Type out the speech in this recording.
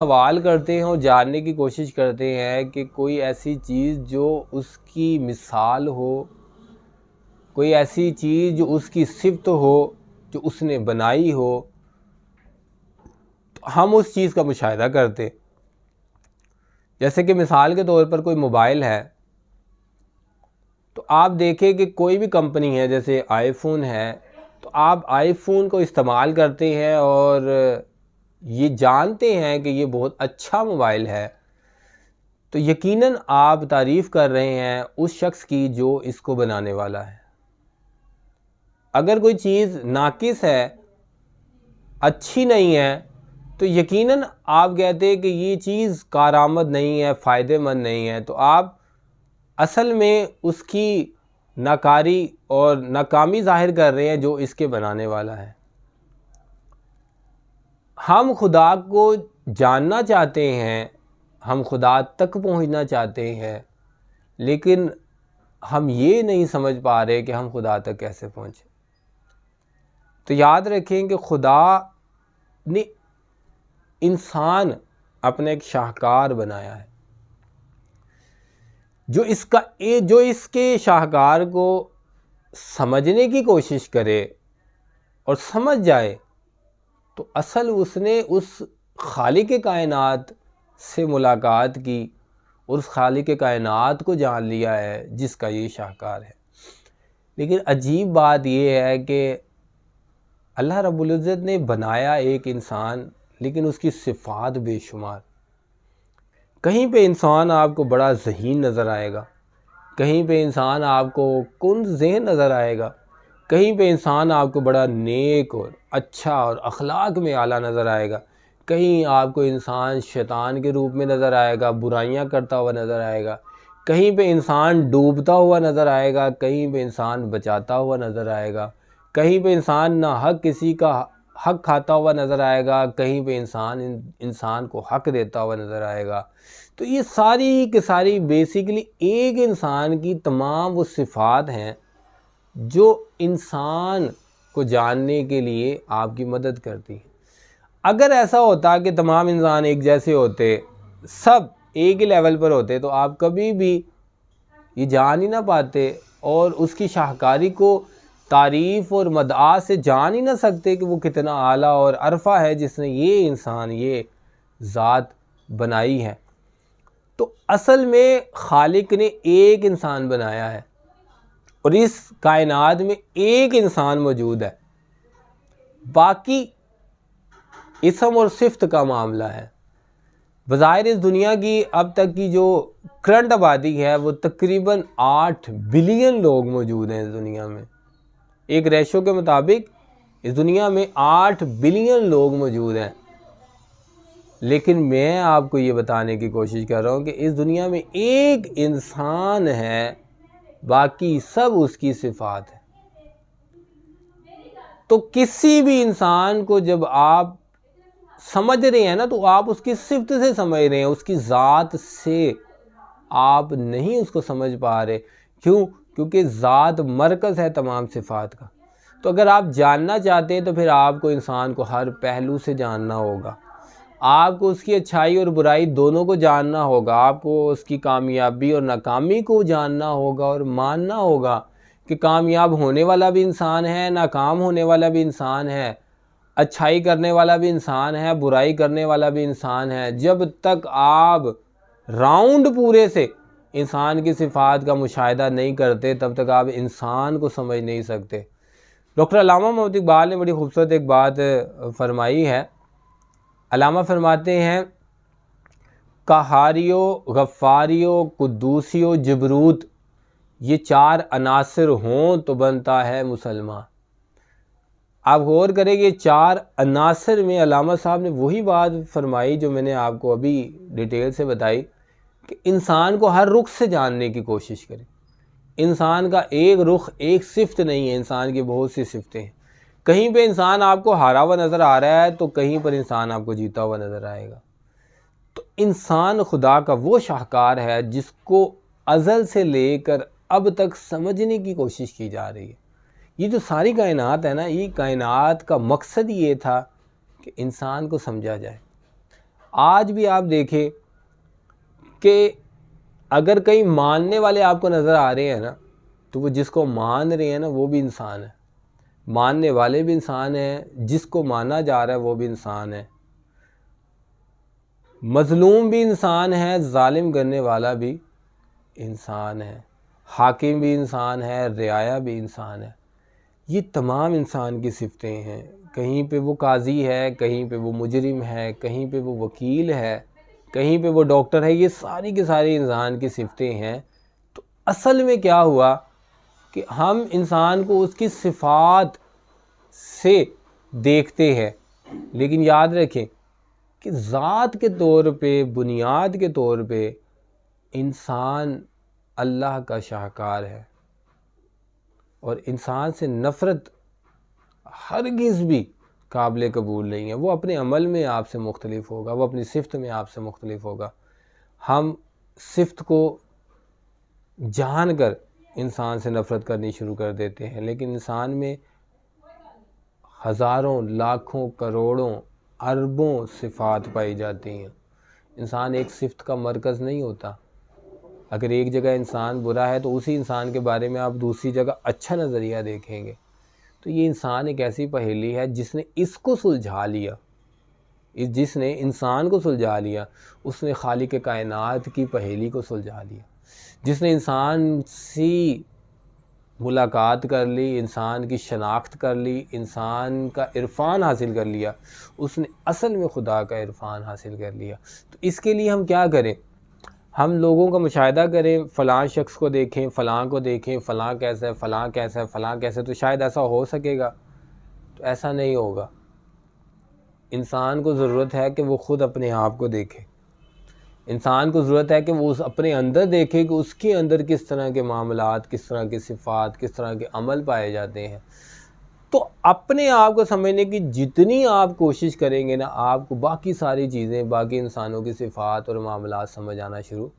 सवाल करते हैं और जानने की कोशिश करते हैं कि कोई ऐसी चीज़ जो उसकी मिसाल हो, कोई ऐसी चीज़ जो उसकी सिफ़त हो, जो उसने बनाई हो, तो हम उस चीज़ का मुशाहिदा करते हैं। जैसे कि मिसाल के तौर पर कोई मोबाइल है, तो आप देखें कि कोई भी कंपनी है, जैसे आईफ़ोन है, तो आप आईफ़ोन को इस्तेमाल करते हैं और ये जानते हैं कि ये बहुत अच्छा मोबाइल है, तो यकीनन आप तारीफ़ कर रहे हैं उस शख्स की जो इसको बनाने वाला है। अगर कोई चीज़ नाक़िस है, अच्छी नहीं है, तो यकीनन आप कहते हैं कि ये चीज़ कारआमद नहीं है, फ़ायदेमंद नहीं है, तो आप असल में उसकी नाकारी और नाकामी ज़ाहिर कर रहे हैं जो इसके बनाने वाला है। हम खुदा को जानना चाहते हैं, हम खुदा तक पहुंचना चाहते हैं, लेकिन हम ये नहीं समझ पा रहे कि हम खुदा तक कैसे पहुँचें। तो याद रखें कि खुदा ने इंसान अपना एक शाहकार बनाया है, जो इसके शाहकार को समझने की कोशिश करे और समझ जाए, तो असल उसने उस खालिक कायनात से मुलाकात की और उस खालिक कायनात को जान लिया है जिसका ये शाहकार है। लेकिन अजीब बात यह है कि अल्लाह रब्बुल इज़्ज़त ने बनाया एक इंसान, लेकिन उसकी सिफ़ात बेशुमार। कहीं पे इंसान आपको बड़ा ज़हीन नज़र आएगा, कहीं पे इंसान आपको कुंद ज़हन नज़र आएगा, कहीं पे इंसान आपको बड़ा नेक और अच्छा और अखलाक में आला नज़र आएगा, कहीं आपको इंसान शैतान के रूप में नज़र आएगा, बुराइयां करता हुआ नज़र आएगा, कहीं पे इंसान डूबता हुआ नज़र आएगा, कहीं पे इंसान बचाता हुआ नज़र आएगा, कहीं पे इंसान ना हक किसी का हक खाता हुआ नज़र आएगा, कहीं पे इंसान को हक देता हुआ नज़र आएगा। तो ये सारी की सारी बेसिकली एक इंसान की तमाम वो सिफ़ात हैं जो इंसान को जानने के लिए आपकी मदद करती हैं। अगर ऐसा होता कि तमाम इंसान एक जैसे होते, सब एक ही लेवल पर होते, तो आप कभी भी ये जान ही ना पाते और उसकी शाहकारी को तारीफ़ और मदआह से जान ही ना सकते कि वो कितना आला और अरफा है जिसने ये इंसान, ये ज़ात बनाई है। तो असल में खालिक ने एक इंसान बनाया है और इस कायनात में एक इंसान मौजूद है, बाकी इसम और सिफ्त का मामला है। बज़ाहिर इस दुनिया की अब तक की जो करंट आबादी है वो तकरीबन 8 बिलियन लोग मौजूद हैं इस दुनिया में। एक रेशो के मुताबिक इस दुनिया में 8 बिलियन लोग मौजूद हैं, लेकिन मैं आपको ये बताने की कोशिश कर रहा हूँ कि इस दुनिया में एक इंसान है, बाकी सब उसकी सिफ़ात है। तो किसी भी इंसान को जब आप समझ रहे हैं ना, तो आप उसकी सिफ़त से समझ रहे हैं, उसकी ज़ात से आप नहीं उसको समझ पा रहे। क्यों? क्योंकि ज़ात मरकज़ है तमाम सिफ़ात का। तो अगर आप जानना चाहते हैं तो फिर आपको इंसान को हर पहलू से जानना होगा, आपको उसकी अच्छाई और बुराई दोनों को जानना होगा, आपको उसकी कामयाबी और नाकामी को जानना होगा और मानना होगा कि कामयाब होने वाला भी इंसान है, नाकाम होने वाला भी इंसान है, अच्छाई करने वाला भी इंसान है, बुराई करने वाला भी इंसान है। जब तक आप राउंड पूरे से इंसान की सिफ़ात का मुशाहिदा नहीं करते, तब तक आप इंसान को समझ नहीं सकते। डॉक्टर अल्लामा मोहम्मद इकबाल ने बड़ी खूबसूरत एक बात फरमाई है। अल्लामा फरमाते हैं, कहारियो, गफ़ारियो, कुद्दूसियो, जबरूत, ये 4 अनासर हों तो बनता है मुसलमान। आप गौर करें, ये 4 अनासर में अल्लामा साहब ने वही बात फरमाई जो मैंने आपको अभी डिटेल से बताई कि इंसान को हर रुख से जानने की कोशिश करें। इंसान का एक रुख, एक सिफ्त नहीं है, इंसान की बहुत सी सिफ्तें हैं। कहीं पे इंसान आपको हारा हुआ नज़र आ रहा है तो कहीं पर इंसान आपको जीता हुआ नज़र आएगा। तो इंसान खुदा का वो शाहकार है जिसको अज़ल से लेकर अब तक समझने की कोशिश की जा रही है। ये जो सारी कायनात है ना, ये कायनात का मकसद ये था कि इंसान को समझा जाए। आज भी आप देखें कि अगर कहीं मानने वाले आपको नज़र आ रहे हैं ना, तो वो जिसको मान रहे हैं ना वो भी इंसान है, मानने वाले भी इंसान हैं, जिसको माना जा रहा है वो भी इंसान है, मज़लूम भी इंसान है, जालिम करने वाला भी इंसान है, हाकिम भी इंसान है, रियाया भी इंसान है। ये तमाम इंसान की सिफ़तें हैं। कहीं पे वो काजी है, कहीं पे वो मुजरिम है, कहीं पे वो वकील है, कहीं पे वो डॉक्टर है। ये सारी की सारी इंसान की सिफ़तें हैं। तो असल में क्या हुआ कि हम इंसान को उसकी सिफ़ात से देखते हैं, लेकिन याद रखें कि ज़ात के तौर पे, बुनियाद के तौर पे इंसान अल्लाह का शाहकार है, और इंसान से नफ़रत हरगिज़ भी काबिल कबूल नहीं है। वो अपने अमल में आपसे मुख्तलिफ होगा, वो अपनी सिफ़त में आपसे मुख्तलिफ होगा। हम सिफ़त को जानकर इंसान से नफ़रत करनी शुरू कर देते हैं, लेकिन इंसान में हज़ारों, लाखों, करोड़ों, अरबों सिफ़ात पाई जाती हैं। इंसान एक सिफ़त का मरकज़ नहीं होता। अगर एक जगह इंसान बुरा है तो उसी इंसान के बारे में आप दूसरी जगह अच्छा नज़रिया देखेंगे। तो ये इंसान एक ऐसी पहेली है जिसने इसको सुलझा लिया, जिसने इंसान को सुलझा लिया, उसने खालिक कायनात की पहेली को सुलझा लिया। जिसने इंसान से मुलाकात कर ली, इंसान की शनाख्त कर ली, इंसान का इरफान हासिल कर लिया, उसने असल में खुदा का इरफान हासिल कर लिया। तो इसके लिए हम क्या करें? हम लोगों का मुशाहिदा करें, फ़लाँ शख्स को देखें, फ़लाँ को देखें, फ़लाँ कैसा है, फ़लाँ कैसा है, फ़लाँ कैसा है, तो शायद ऐसा हो सकेगा। तो ऐसा नहीं होगा। इंसान को ज़रूरत है कि वो ख़ुद अपने आप को देखे। इंसान को ज़रूरत है कि वो उस अपने अंदर देखे कि उसके अंदर किस तरह के मामलात, किस तरह की सिफ़ात, किस तरह के अमल पाए जाते हैं। तो अपने आप को समझने की जितनी आप कोशिश करेंगे ना, आपको बाकी सारी चीज़ें, बाकी इंसानों की सिफ़ात और मामलात समझ आना शुरू